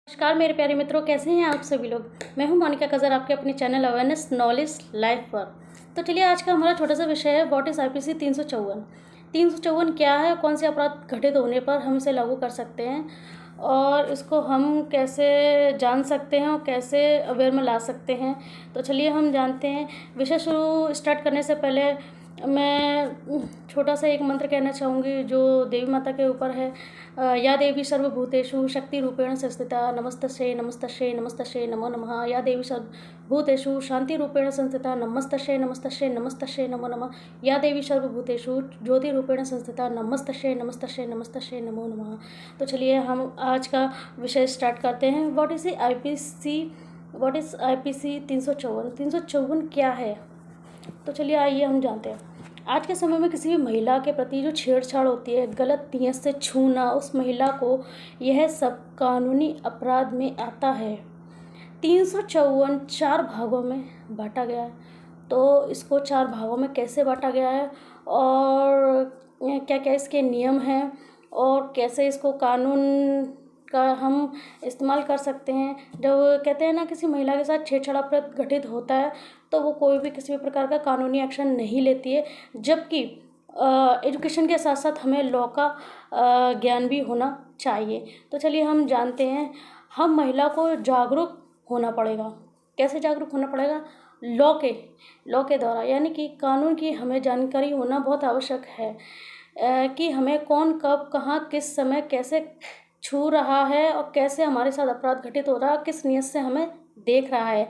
नमस्कार मेरे प्यारे मित्रों, कैसे हैं आप सभी लोग। मैं हूं मोनिका कज़र, आपके अपने चैनल अवेयरनेस नॉलेज लाइफ पर। तो चलिए, आज का हमारा छोटा सा विषय है व्हाट इज़ आईपीसी 354। 354 क्या है, कौन से अपराध घटित होने पर हम इसे लागू कर सकते हैं और इसको हम कैसे जान सकते हैं और कैसे अवेयर में ला सकते हैं। तो चलिए हम जानते हैं। विषय शुरू स्टार्ट करने से पहले मैं छोटा सा एक मंत्र कहना चाहूँगी जो देवी माता के ऊपर है। या देवी सर्वभूतेषु शक्ति रूपेण संस्थिता नमस्तस्यै नमस्तस्यै नमस्तस्यै नमो नमः। या देवी सर्वभूतेषु शांति रूपेण संस्थिता नमस्तस्यै नमस्तस्यै नमस्तस्यै नमो नमः। या देवी सर्वभूतेषु ज्योति रूपेण संस्थिता नमस्तस्यै नमस्तस्यै नमस्तस्यै नमो नमः। तो चलिए हम आज का विषय स्टार्ट करते हैं। What is IPC 354। 354 क्या है, तो चलिए आइए हम जानते हैं। आज के समय में किसी भी महिला के प्रति जो छेड़छाड़ होती है, गलत नीयत से छूना उस महिला को, यह सब कानूनी अपराध में आता है। 354 4 भागों में बांटा गया है। तो इसको 4 भागों में कैसे बांटा गया है और क्या क्या इसके नियम हैं और कैसे इसको कानून का हम इस्तेमाल कर सकते हैं। जब कहते हैं ना किसी महिला के साथ छेड़छाड़ अपराध घटित होता है तो वो कोई भी किसी भी प्रकार का कानूनी एक्शन नहीं लेती है, जबकि एजुकेशन के साथ साथ हमें लॉ का ज्ञान भी होना चाहिए। तो चलिए हम जानते हैं। हम महिला को जागरूक होना पड़ेगा। कैसे जागरूक होना पड़ेगा? लॉ के द्वारा, यानी कि कानून की हमें जानकारी होना बहुत आवश्यक है कि हमें कौन कब कहाँ किस समय कैसे छू रहा है और कैसे हमारे साथ अपराध घटित हो रहा है, किस नियत से हमें देख रहा है।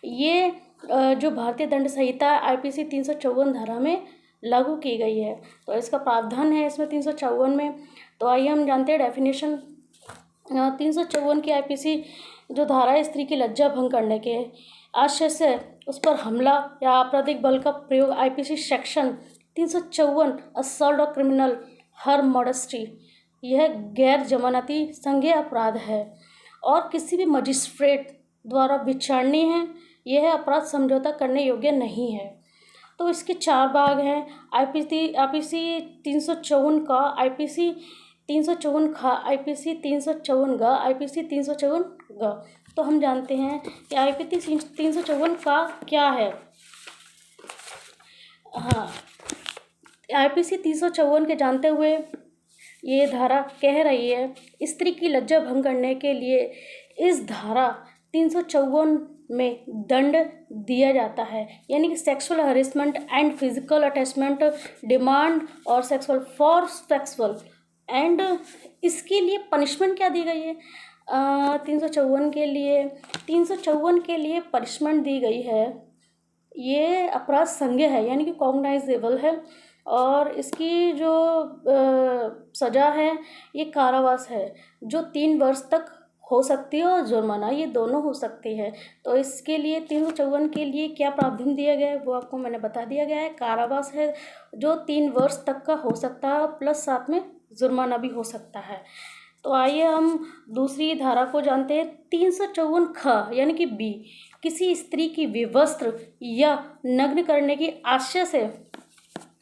ये जो भारतीय दंड संहिता आईपीसी 354 धारा में लागू की गई है। तो इसका प्रावधान है इसमें 354 में। तो आइए हम जानते हैं डेफिनेशन। 354 की आईपीसी जो धारा है, स्त्री की लज्जा भंग करने के आशय से उस पर हमला या आपराधिक बल का प्रयोग, आईपीसी सेक्शन 354 असॉल्ट और क्रिमिनल हर मॉडेस्टी, यह गैर जमानती संज्ञेय अपराध है और किसी भी मजिस्ट्रेट द्वारा विचारणीय है। यह अपराध समझौता करने योग्य नहीं है। तो इसके 4 भाग हैं। आईपीसी 354 का, आईपीसी 354 खा, आईपीसी 354 गा, आईपीसी 354 गा। तो हम जानते हैं कि आईपीसी 354 का क्या है। हाँ, आईपीसी 354 के जानते हुए ये धारा कह रही है, स्त्री की लज्जा भंग करने के लिए इस धारा 354 में दंड दिया जाता है, यानी कि sexual harassment and physical attachment, demand और सेक्सुअल एंड इसके लिए पनिशमेंट क्या दी गई है? 354 के लिए पनिशमेंट दी गई है। ये अपराध संज्ञेय है, यानी कि कॉग्नाइजेबल है और इसकी जो सज़ा है ये कारावास है, जो 3 वर्ष तक हो सकती है और जुर्माना, ये दोनों हो सकती है। तो इसके लिए 354 के लिए क्या प्रावधान दिया गया है वो आपको मैंने बता दिया गया है। कारावास है जो 3 वर्ष तक का हो सकता है प्लस साथ में जुर्माना भी हो सकता है। तो आइए हम दूसरी धारा को जानते हैं। 354 ख यानी कि बी, किसी स्त्री की विवस्त्र या नग्न करने की आशय से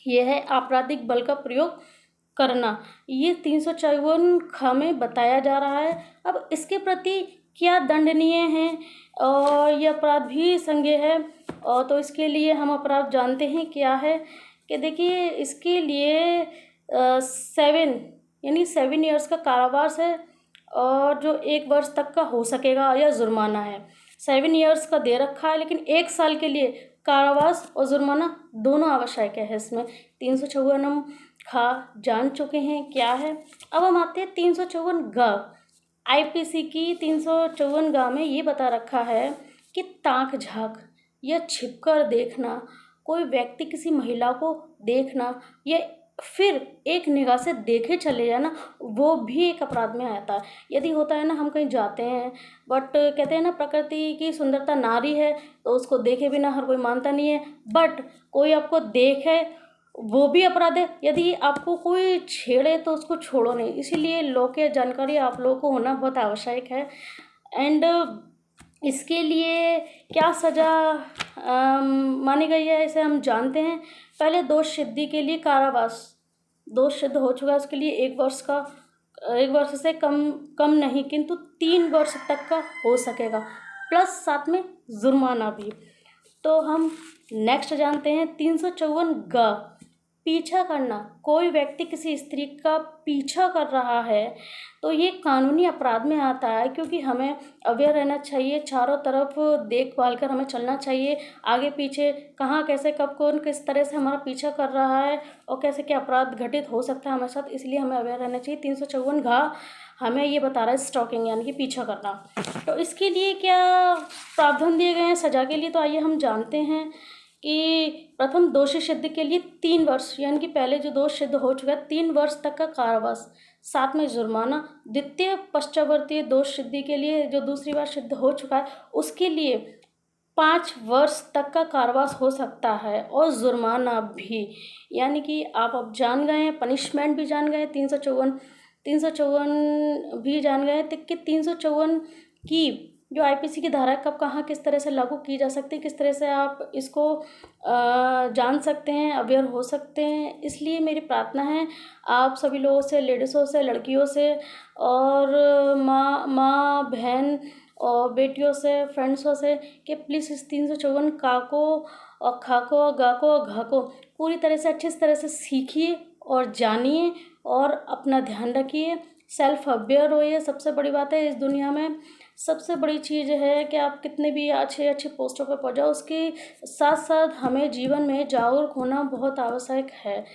यह आपराधिक बल का प्रयोग करना, ये 354 ख में बताया जा रहा है। अब इसके प्रति क्या दंडनीय है और यह अपराध भी संज्ञेय है। और तो इसके लिए हम अपराध जानते हैं क्या है कि देखिए, इसके लिए 7 ईयर्स का कारावास है और जो 1 वर्ष तक का हो सकेगा या जुर्माना है। 7 ईयर्स का दे रखा है, लेकिन 1 साल के लिए कारावास और जुर्माना दोनों आवश्यक है इसमें। 354 हम खा जान चुके हैं क्या है। अब हम आते हैं 354 ग। आईपीसी की 354 ग में ये बता रखा है कि ताक झांक या छिपकर देखना, कोई व्यक्ति किसी महिला को देखना या फिर एक निगाह से देखे चले जाना, वो भी एक अपराध में आता है। यदि होता है ना, हम कहीं जाते हैं बट कहते हैं ना प्रकृति की सुंदरता नारी है, तो उसको देखे बिना हर कोई मानता नहीं है, बट कोई आपको देखे वो भी अपराध है। यदि आपको कोई छेड़े तो उसको छोड़ो नहीं। इसीलिए लॉ की जानकारी आप लोगों को होना बहुत आवश्यक है। एंड इसके लिए क्या सज़ा मानी गई है इसे हम जानते हैं। पहले दोष सिद्धि के लिए कारावास, दोष सिद्ध हो चुका है उसके लिए 1 वर्ष का 1 वर्ष से कम कम नहीं किंतु 3 वर्ष तक का हो सकेगा, प्लस साथ में जुर्माना भी। तो हम नेक्स्ट जानते हैं 354 ग, पीछा करना। कोई व्यक्ति किसी स्त्री का पीछा कर रहा है तो ये कानूनी अपराध में आता है, क्योंकि हमें अवेयर रहना चाहिए, चारों तरफ देखभाल कर हमें चलना चाहिए, आगे पीछे कहाँ कैसे कब कौन किस तरह से हमारा पीछा कर रहा है और कैसे क्या अपराध घटित हो सकता है हमारे साथ, इसलिए हमें अवेयर रहना चाहिए। 354 घ हमें ये बता रहा है स्टॉकिंग यानी कि पीछा करना। तो इसके लिए क्या प्रावधान दिए गए हैं सज़ा के लिए, तो आइए हम जानते हैं कि प्रथम दोषी सिद्ध के लिए 3 वर्ष, यानी कि पहले जो दोष सिद्ध हो चुका है 3 वर्ष तक का कारावास, साथ में जुर्माना। द्वितीय पश्चावर्तीय दोष सिद्धि के लिए जो दूसरी बार सिद्ध हो चुका है उसके लिए 5 वर्ष तक का कारावास हो सकता है और जुर्माना भी। यानी कि आप अब जान गए हैं, पनिशमेंट भी जान गए, 354 भी जान गए थे कि 354 की जो आईपीसी की धारा है कब कहाँ किस तरह से लागू की जा सकती है, किस तरह से आप इसको जान सकते हैं, अवेयर हो सकते हैं। इसलिए मेरी प्रार्थना है आप सभी लोगों से, लेडीज़ों से, लड़कियों से और माँ बहन और बेटियों से, फ्रेंड्सों से कि प्लीज़ इस 354 का को और खा को और गा को और घा को पूरी तरह से अच्छी तरह से सीखिए और जानिए और अपना ध्यान रखिए, सेल्फ अवेयर होइए। सबसे बड़ी बात है इस दुनिया में, सबसे बड़ी चीज़ है कि आप कितने भी अच्छे पोस्टों पर पहुंच जाओ, उसके साथ साथ हमें जीवन में जागरूक होना बहुत आवश्यक है,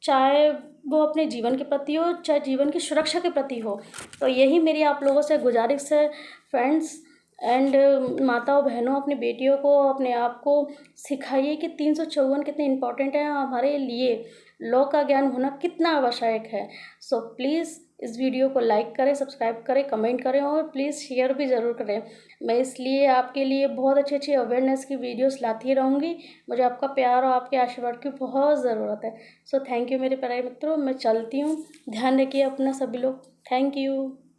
चाहे वो अपने जीवन के प्रति हो, चाहे जीवन की सुरक्षा के प्रति हो। तो यही मेरी आप लोगों से गुजारिश है फ्रेंड्स एंड माताओं बहनों, अपनी बेटियों को, अपने आप को सिखाइए कि 354 कितने इम्पोर्टेंट है, हमारे लिए लॉ का ज्ञान होना कितना आवश्यक है। सो प्लीज़ इस वीडियो को लाइक करें, सब्सक्राइब करें, कमेंट करें और प्लीज़ शेयर भी ज़रूर करें। मैं इसलिए आपके लिए बहुत अच्छी अवेयरनेस की वीडियोस लाती रहूँगी। मुझे आपका प्यार और आपके आशीर्वाद की बहुत ज़रूरत है। सो थैंक यू मेरे प्यारे मित्रों, मैं चलती हूँ। ध्यान रखिए अपना सभी लोग। Thank you.